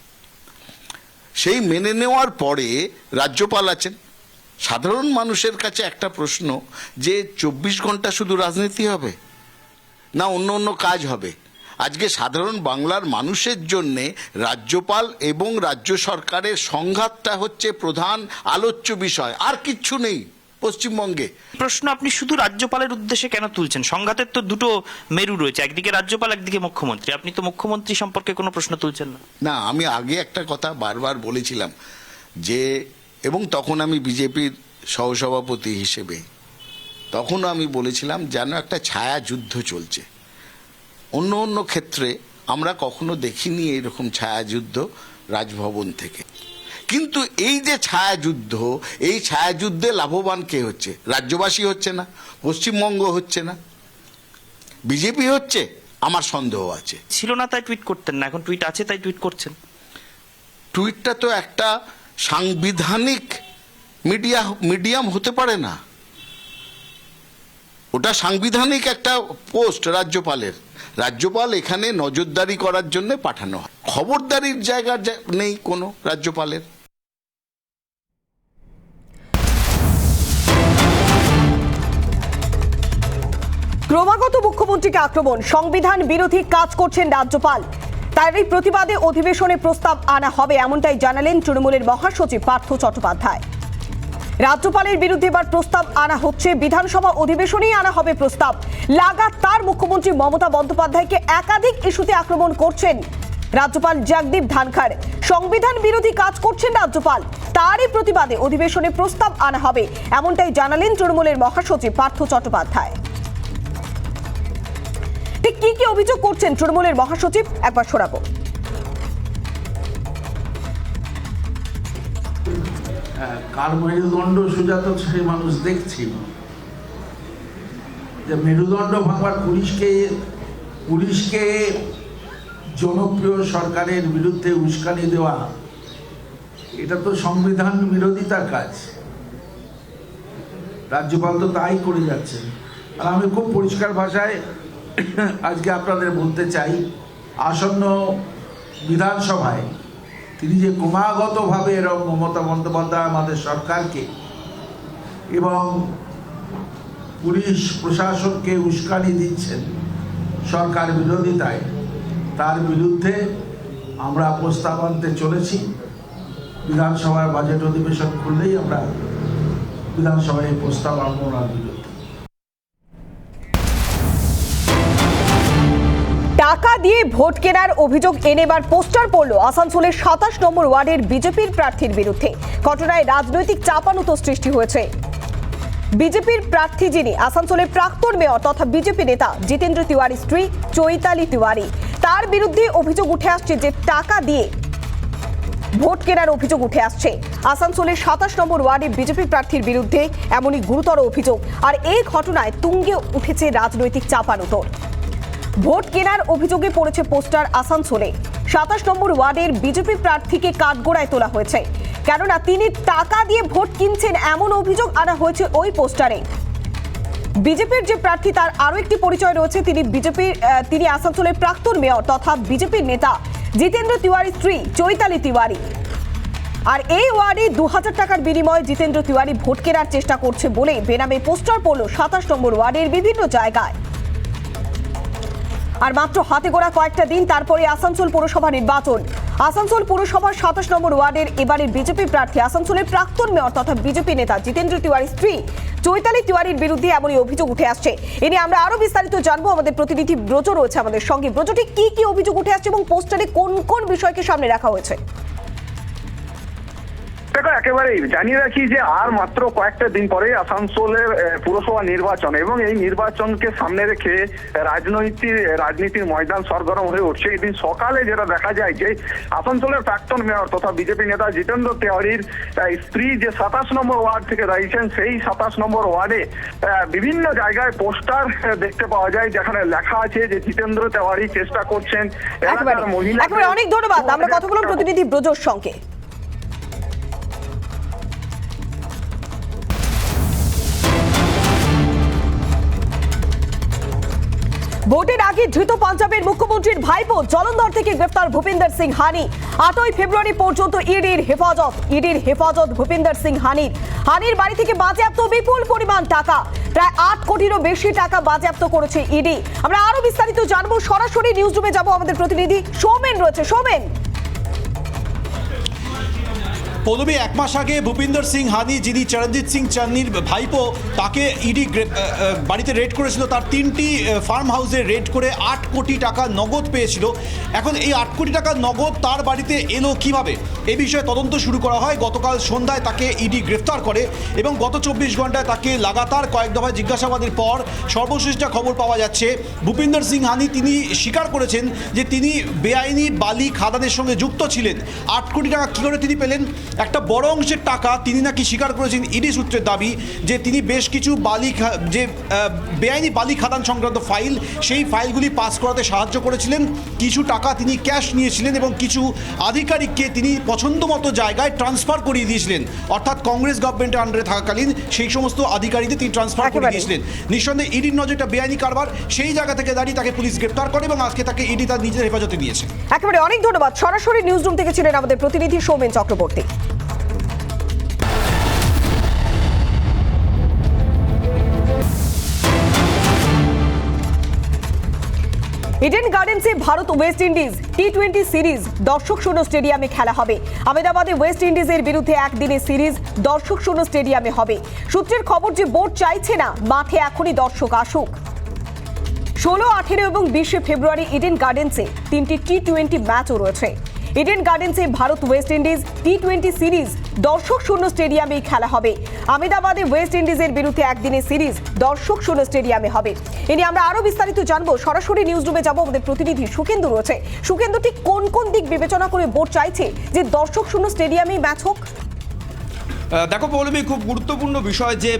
সেই মেনে নেওয়ার পরে রাজ্যপাল আছেন। সাধারণ মানুষের কাছে একটা প্রশ্ন, যে 24 ঘন্টা শুধু রাজনীতি হবে না অন্য অন্য কাজ হবে? আজকে সাধারণ বাংলার মানুষের জন্যে রাজ্যপাল এবং রাজ্য সরকারের সংঘাতটা হচ্ছে প্রধান আলোচ্য বিষয়, আর কিচ্ছু নেই। পশ্চিমবঙ্গে। প্রশ্ন আপনি শুধু রাজ্যপালের উদ্দেশ্যে কেন তুলছেন? সংঘাতের তো দুটো মেরু রয়েছে, একদিকে রাজ্যপাল, একদিকে মুখ্যমন্ত্রী। আপনি তো মুখ্যমন্ত্রী সম্পর্কে কোনো প্রশ্ন তুলছেন না। না, আমি আগে একটা কথা বারবার বলেছিলাম যে, এবং তখন আমি বিজেপির সহসভাপতি হিসেবে তখনও আমি বলেছিলাম যেন একটা ছায়া যুদ্ধ চলছে। অন্য অন্য ক্ষেত্রে আমরা কখনো দেখিনি এইরকম ছায়া যুদ্ধ রাজভবন থেকে। কিন্তু এই যে ছায়া যুদ্ধ, এই ছায়া যুদ্ধে লাভবান কে হচ্ছে? রাজ্যবাসী হচ্ছে না, পশ্চিমবঙ্গ হচ্ছে না, বিজেপি হচ্ছে। আমার সন্দেহ আছে। ছিল না তাই টুইট করতেন না, এখন টুইট আছে তাই টুইট করছেন। টুইটটা তো একটা সাংবিধানিক মিডিয়াম হতে পারে না, ওটা সাংবিধানিক একটা পোস্ট রাজ্যপালের। রাজ্যপাল এখানে নজরদারি করার জন্য পাঠানো হয়, খবরদারির জায়গা নেই কোনো রাজ্যপালের। ক্রমাগত মুখ্যমন্ত্রীকে আক্রমণ, সংবিধান বিরোধী কাজ করছেন রাজ্যপাল। তারই প্রতিবাদে অধিবেশনে প্রস্তাব আনা হবে, এমনটাই জানালেন তৃণমূলের মহাসচিব পার্থ চট্টোপাধ্যায়। রাজ্যপালের বিরুদ্ধে এবার প্রস্তাব আনা হচ্ছে, বিধানসভা অধিবেশনেই আনা হবে প্রস্তাব। লাগাতার মুখ্যমন্ত্রী মমতা বন্দ্যোপাধ্যায়কে একাধিক ইস্যুতে আক্রমণ করছেন রাজ্যপাল জগদীপ ধনখড়। সংবিধান বিরোধী কাজ করছেন রাজ্যপাল, তারই প্রতিবাদে অধিবেশনে প্রস্তাব আনা হবে, এমনটাই জানালেন তৃণমূলের মহাসচিব পার্থ চট্টোপাধ্যায়। ঠিক কি কি অভিযোগ করছেন তৃণমূলের মহাসচিব একবার শোনাবো। কার মেরুদণ্ড সোজা তো সেই মানুষ দেখছি যে মেরুদণ্ড ভাঙবার পুলিশকে জনপ্রিয় সরকারের বিরুদ্ধে উস্কানি দেওয়া, এটা তো সংবিধান বিরোধিতার কাজ। রাজ্যপাল তো তাই করে যাচ্ছে। আর আমি খুব পরিষ্কার ভাষায় আজকে আপনাদের বলতে চাই, আসন্ন বিধানসভায় তিনি যে ক্রমাগতভাবে এরকম মমতা বন্দ্যোপাধ্যায় আমাদের সরকারকে এবং পুলিশ প্রশাসনকে উস্কানি দিচ্ছেন সরকার বিরোধিতায়, তার বিরুদ্ধে আমরা প্রস্তাব আনতে চলেছি। বিধানসভার বাজেট অধিবেশন খুললেই আমরা বিধানসভায় এই প্রস্তাব আনবো না বিরুদ্ধে। টাকা দিয়ে ভোট কেনার অভিযোগ এনেবার পোস্টার পড়ল আসানসোলের 27 নম্বর ওয়ার্ডের বিজেপির প্রার্থীর বিরুদ্ধে। ঘটনায় রাজনৈতিক চাপানুতো সৃষ্টি হয়েছে। বিজেপির প্রার্থী যিনি আসানসোলের প্রাক্তন মেয়র তথা বিজেপি নেতা জিতেন্দ্র তিওয়ারির স্ত্রী চৈতালি তিওয়ারি, তার বিরুদ্ধে অভিযোগ উঠে আসছে যে টাকা দিয়ে ভোট কেনার অভিযোগ উঠে আসছে। আসানসোলের 27 নম্বর ওয়ার্ডে বিজেপি প্রার্থীর বিরুদ্ধে এমনই গুরুতর অভিযোগ। আর এই ঘটনায় তুঙ্গে উঠেছে রাজনৈতিক চাপানুতোর। ভোট কেনার অভিযোগে পড়েছে পোস্টার আসানসোলে। 27 নম্বর ওয়ার্ডের বিজেপি প্রার্থীকে কাঠগড়ায় তোলা হয়েছে, কেননা তিনি টাকা দিয়ে ভোট কিনছেন এমন অভিযোগ আনা হয়েছে ওই পোস্টারে। বিজেপির যে প্রার্থী তার আরো একটি পরিচয় রয়েছে, তিনি আসানসোলের প্রাক্তন মেয়র তথা বিজেপির নেতা জিতেন্দ্র তিওয়ারির স্ত্রী চৈতালি তিওয়ারি। আর এই ওয়ার্ডে 2000 টাকার বিনিময়ে জিতেন্দ্র তিওয়ারি ভোট কেনার চেষ্টা করছে বলে বেনামে পোস্টার পড়ল 27 নম্বর ওয়ার্ডের বিভিন্ন জায়গায়। আর মাত্র হাতে গোড়া কয়েকটা দিন তারপরে আসানসোল পৌরসভা নির্বাচন। আসানসোল পৌরসভার 27 নম্বর ওয়ার্ডের এবারের বিজেপি প্রার্থী আসানসোলের প্রাক্তন মেয়র তথা বিজেপি নেতা জিতেন্দ্র তিওয়ারির স্ত্রী চৈতালি তিওয়ারির বিরুদ্ধে এমনই অভিযোগ উঠে আসছে। এ নিয়ে আমরা আরো বিস্তারিত জানবো। আমাদের প্রতিনিধি ব্রজ রয়েছে আমাদের সঙ্গে। ব্রজ, ঠিক কি কি অভিযোগ উঠে আসছে এবং পোস্টারে কোন কোন বিষয়কে সামনে রাখা হয়েছে? একেবারেই জানিয়ে রাখি যে আর মাত্র কয়েকটা দিন পরে আসানসোলের পুরসভা নির্বাচন, এবং এই নির্বাচনকে সামনে রেখে রাজনীতির ময়দান সরগরম হয়ে উঠছে। এদিন সকালে যেটা দেখা যায় যে আসানসোলের প্রাক্তন মেয়র তথা বিজেপি নেতা জিতেন্দ্র তিওয়ারির স্ত্রী যে 27 নম্বর ওয়ার্ড থেকে দাঁড়িয়েছেন, সেই 27 নম্বর ওয়ার্ডে বিভিন্ন জায়গায় পোস্টার দেখতে পাওয়া যায় যেখানে লেখা আছে যে জিতেন্দ্র তিওয়ারি চেষ্টা করছেন এলাকার মহিলা। অনেক ধন্যবাদ। আমরা কথা বললাম প্রতিনিধি ব্রজর সঙ্গে। ভোটের আগে ধৃত পাঞ্জাবের মুখ্যমন্ত্রীর ভাইপো জলন্ধর থেকে গ্রেফতার ভূপিন্দর সিং হানি। 8ই ফেব্রুয়ারি পর্যন্ত ইডির হেফাজত ভূপিন্দর সিং হানির বাড়ি থেকে বাজেয়াপ্ত বিপুল পরিমাণ টাকা, প্রায় 8 কোটিরও বেশি টাকা বাজেয়াপ্ত করেছে ইডি। আমরা আরো বিস্তারিত জানবো, সরাসরি নিউজ রুমে যাবো। আমাদের প্রতিনিধি সৌমেন রয়েছে। সৌমেন, পৌলমী, এক মাস আগে ভূপিন্দর সিং হানি, যিনি চরণজিৎ সিং চান্নির ভাইপো, তাকে ইডি বাড়িতে রেড করেছিল, তার 3টি ফার্ম হাউসে রেড করে 8 কোটি টাকা নগদ পেয়েছিল। এখন এই 8 কোটি টাকা নগদ তার বাড়িতে এলো কিভাবে, এই বিষয়ে তদন্ত শুরু করা হয়। গতকাল সন্ধ্যায় তাকে ইডি গ্রেফতার করে এবং গত 24 ঘন্টায় তাকে লাগাতার কয়েক দফায় জিজ্ঞাসাবাদের পর সর্বশেষ খবর পাওয়া যাচ্ছে ভূপিন্দর সিং হানি তিনি স্বীকার করেছেন যে তিনি বেআইনি বালি খাদানের সঙ্গে যুক্ত ছিলেন। 8 কোটি টাকা কী করে তিনি পেলেন, একটা বড় অংশের টাকা তিনি নাকি স্বীকার করেছেন। ইডি সূত্রের দাবি যে তিনি বেশ কিছু বেআইনি বালি খাদান সংক্রান্ত ফাইল, সেই ফাইলগুলি পাস করাতে সাহায্য করেছিলেন। কিছু টাকা তিনি ক্যাশ নিয়েছিলেন এবং কিছু আধিকারিককে তিনি পছন্দ মতো জায়গায় ট্রান্সফার করিয়ে দিয়েছিলেন, অর্থাৎ কংগ্রেস গভর্নমেন্টের আন্ডারে থাকাকালীন সেই সমস্ত আধিকারিকদের তিনি ট্রান্সফার করে দিয়েছিলেন। নিঃসন্দেহে ইডির নজরটা বেআইনি কারবার, সেই জায়গা থেকে দাঁড়িয়ে তাকে পুলিশ গ্রেফতার করে এবং আজকে তাকে ইডি তার নিজের হেফাজতে নিয়েছে। একেবারে অনেক ধন্যবাদ। সরাসরি নিউজ রুম থেকে ছিলেন আমাদের প্রতিনিধি সৌমেন চক্রবর্তী। ইডেন গার্ডেন্সে ভারত ওয়েস্ট ইন্ডিজ টি20 সিরিজ দর্শক শূন্য স্টেডিয়ামে খেলা হবে। আহমেদাবাদে ওয়েস্ট ইন্ডিজের বিরুদ্ধে একদিনের সিরিজ দর্শক শূন্য স্টেডিয়ামে হবে। সূত্রের খবর যে বোর্ড চাইছে না মাঠে এখনই দর্শক আসুক। 16, 18 এবং 20 ফেব্রুয়ারি ইডেন গার্ডেন্সে 3টি টি20 ম্যাচও রয়েছে। ইডেন গার্ডেন্সে ভারত ওয়েস্ট ইন্ডিজ টি20 সিরিজ দর্শক শূন্য স্টেডিয়ামেই খেলা হবে। আহমেদাবাদে ওয়েস্ট ইন্ডিজের বিরুদ্ধে একদিনের সিরিজ দর্শক শূন্য স্টেডিয়ামে হবে। এ নিয়ে আমরা আরো বিস্তারিত জানবো। সরাসরি নিউজ রুমে যাবো, আমাদের প্রতিনিধি সুকেন্দু রয়েছে। সুকেন্দু, ঠিক কোন কোন দিক বিবেচনা করে বোর্ড চাইছে যে দর্শক শূন্য স্টেডিয়ামেই ম্যাচ হোক? দেখো পৌলমী, খুব গুরুত্বপূর্ণ বিষয় যে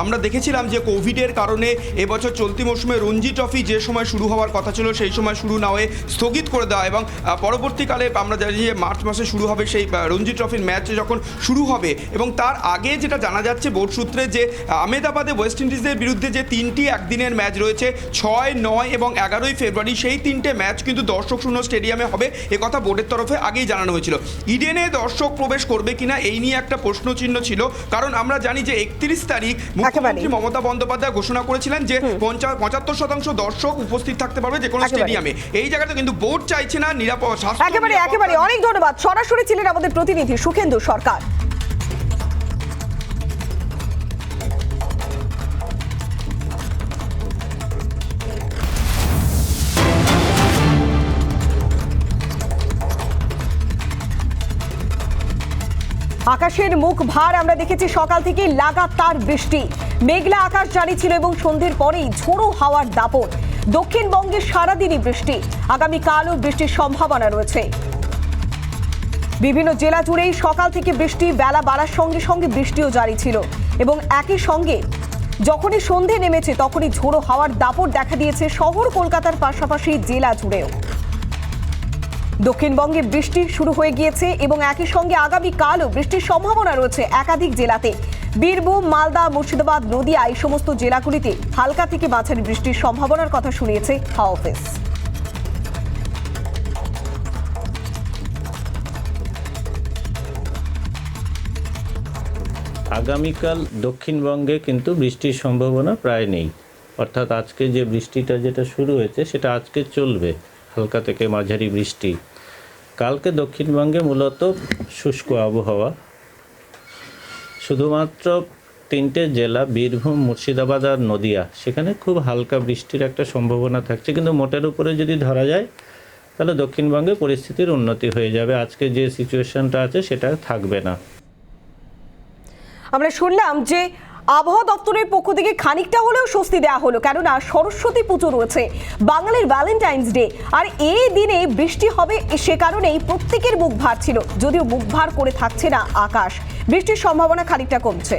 আমরা দেখেছিলাম যে কোভিডের কারণে এবছর চলতি মৌসুমে রঞ্জি ট্রফি যে সময় শুরু হওয়ার কথা ছিল সেই সময় শুরু না হয়ে স্থগিত করে দেওয়া, এবং পরবর্তীকালে আমরা জানি যে মার্চ মাসে শুরু হবে সেই রঞ্জি ট্রফির ম্যাচ যখন শুরু হবে, এবং তার আগে যেটা জানা যাচ্ছে বোর্ড সূত্রে যে আহমেদাবাদে ওয়েস্ট ইন্ডিজের বিরুদ্ধে যে 3টি একদিনের ম্যাচ রয়েছে 6, 9 এবং 11 ফেব্রুয়ারি, সেই 3টে ম্যাচ কিন্তু দর্শক শূন্য স্টেডিয়ামে হবে, একথা বোর্ডের তরফে আগেই জানানো হয়েছিল। ইডেনে দর্শক প্রবেশ করবে কিনা এই নিয়ে একটা প্রশ্ন চিহ্ন ছিল, কারণ আমরা জানি যে 31 তারিখ মুখ্যমন্ত্রী মমতা বন্দ্যোপাধ্যায় ঘোষণা করেছিলেন যে 75% দর্শক উপস্থিত থাকতে পারবে যে কোনো স্টেডিয়ামে। এই জায়গাটা কিন্তু বোর্ড চাইছে না নিরাপদ। একেবারে অনেক ধন্যবাদ। সরাসরি ছিলেন আমাদের প্রতিনিধি সুকেন্দু সরকার। আকাশের মুখ ভার আমরা দেখেছি সকাল থেকে লাগাতার বৃষ্টি, মেঘলা আকাশ জারি ছিল এবং সন্ধ্যের পরেই ঝোড়ো হাওয়ার দাপট। দক্ষিণবঙ্গে সারাদিনই বৃষ্টি, আগামীকালও বৃষ্টির সম্ভাবনা রয়েছে। বিভিন্ন জেলা জুড়েই সকাল থেকে বৃষ্টি, বেলা বাড়ার সঙ্গে সঙ্গে বৃষ্টিও জারি ছিল এবং একই সঙ্গে যখনই সন্ধে নেমেছে তখনই ঝোড়ো হাওয়ার দাপট দেখা দিয়েছে শহর কলকাতার পাশাপাশি জেলা জুড়েও। দক্ষিণবঙ্গে বৃষ্টি শুরু হয়ে গিয়েছে এবং একই সঙ্গে আগামীকালও বৃষ্টির সম্ভাবনা রয়েছে একাধিক জেলাতে। বীরভূম, মালদা, মুর্শিদাবাদ, নদিয়া এই সমস্ত জেলাগুলিতে হালকা থেকে মাঝারি বৃষ্টির সম্ভাবনার কথা শুনিয়েছে হাওয়া অফিস। আগামীকাল দক্ষিণবঙ্গে কিন্তু বৃষ্টির সম্ভাবনা প্রায় নেই, অর্থাৎ আজকে যে বৃষ্টিটা যেটা শুরু হয়েছে সেটা আজকে চলবে, হালকা থেকে মাঝারি বৃষ্টি। কালকে দক্ষিণবঙ্গে মূলত শুষ্ক আবহাওয়া, শুধুমাত্র 3টে জেলা বীরভূম, মুর্শিদাবাদ আর নদিয়া, সেখানে খুব হালকা বৃষ্টির একটা সম্ভাবনা থাকছে, কিন্তু মোটের উপরে যদি ধরা যায় তাহলে দক্ষিণবঙ্গে পরিস্থিতির উন্নতি হয়ে যাবে। আজকে যে সিচুয়েশনটা আছে সেটা থাকবে না। আমরা শুনলাম যে আবহাওয়া দপ্তরের পক্ষ থেকে খানিকটা হলেও স্বস্তি দেওয়া হলো, কেননা সরস্বতী পুজো রয়েছে, বাঙালির ভ্যালেন্টাইন্স ডে, আর এই দিনে বৃষ্টি হবে সে কারণেই প্রত্যেকের মুখ ভার ছিল, যদিও মুখ ভার করে থাকছে না আকাশ, বৃষ্টির সম্ভাবনা খানিকটা কমছে।